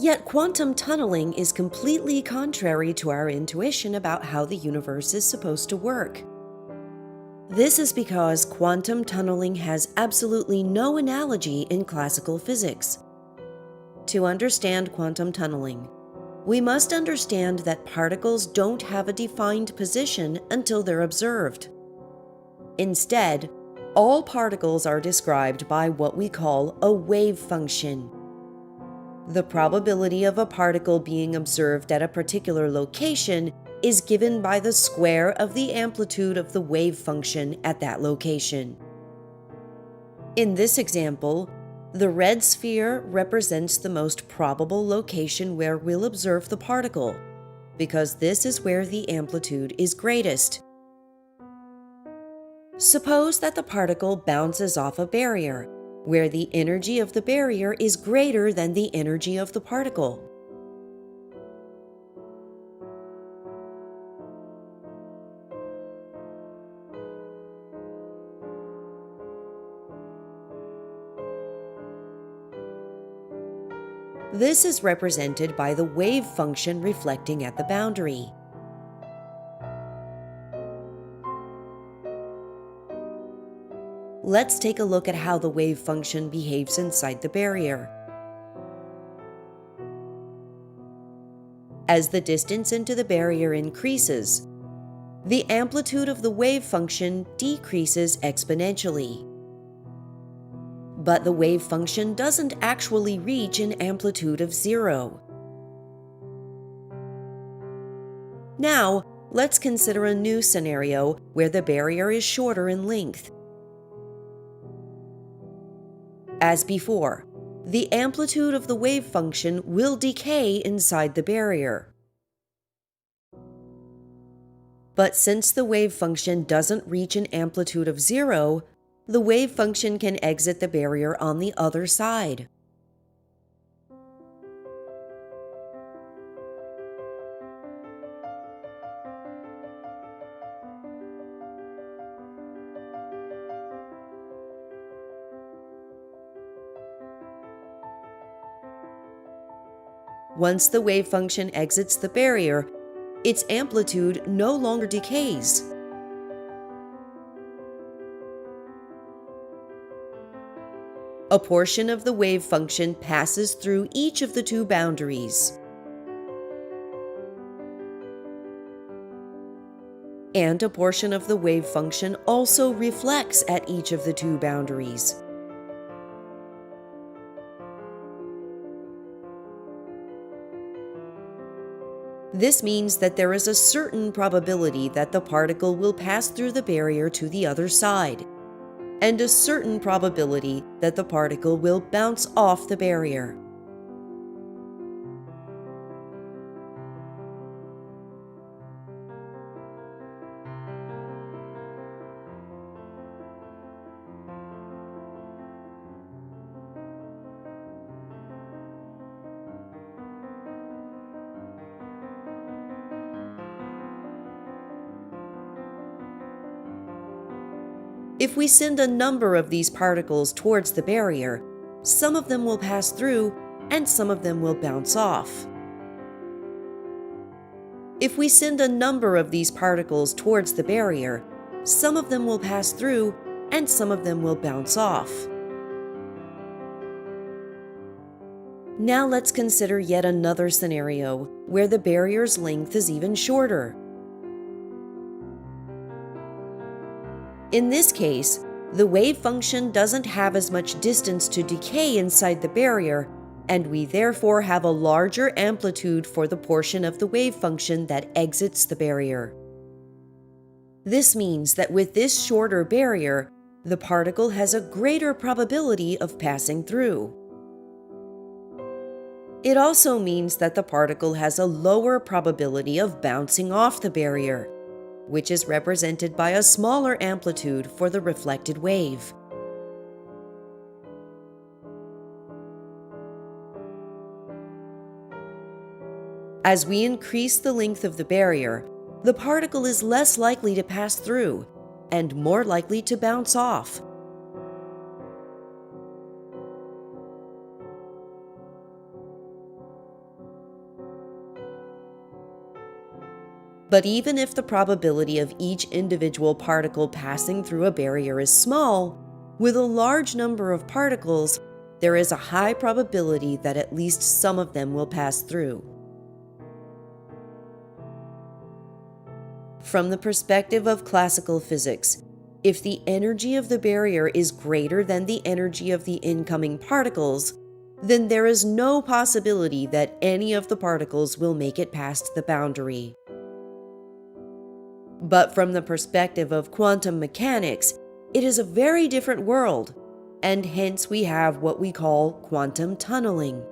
Yet quantum tunneling is completely contrary to our intuition about how the universe is supposed to work. This is because quantum tunneling has absolutely no analogy in classical physics. To understand quantum tunneling, we must understand that particles don't have a defined position until they're observed. Instead, all particles are described by what we call a wave function. The probability of a particle being observed at a particular location is given by the square of the amplitude of the wave function at that location. In this example, the red sphere represents the most probable location where we'll observe the particle, because this is where the amplitude is greatest. Suppose that the particle bounces off a barrier, where the energy of the barrier is greater than the energy of the particle. This is represented by the wave function reflecting at the boundary. Let's take a look at how the wave function behaves inside the barrier. As the distance into the barrier increases, the amplitude of the wave function decreases exponentially. But the wave function doesn't actually reach an amplitude of 0. Now, let's consider a new scenario where the barrier is shorter in length. As before, the amplitude of the wave function will decay inside the barrier. But since the wave function doesn't reach an amplitude of 0, the wave function can exit the barrier on the other side. Once the wave function exits the barrier, its amplitude no longer decays. A portion of the wave function passes through each of the two boundaries. And a portion of the wave function also reflects at each of the two boundaries. This means that there is a certain probability that the particle will pass through the barrier to the other side, and a certain probability that the particle will bounce off the barrier. If we send a number of these particles towards the barrier, some of them will pass through and some of them will bounce off. If we send a number of these particles towards the barrier, some of them will pass through and some of them will bounce off. Now let's consider yet another scenario where the barrier's length is even shorter. In this case, the wave function doesn't have as much distance to decay inside the barrier, and we therefore have a larger amplitude for the portion of the wave function that exits the barrier. This means that with this shorter barrier, the particle has a greater probability of passing through. It also means that the particle has a lower probability of bouncing off the barrier, which is represented by a smaller amplitude for the reflected wave. As we increase the length of the barrier, the particle is less likely to pass through and more likely to bounce off. But even if the probability of each individual particle passing through a barrier is small, with a large number of particles, there is a high probability that at least some of them will pass through. From the perspective of classical physics, if the energy of the barrier is greater than the energy of the incoming particles, then there is no possibility that any of the particles will make it past the boundary. But from the perspective of quantum mechanics, it is a very different world, and hence we have what we call quantum tunneling.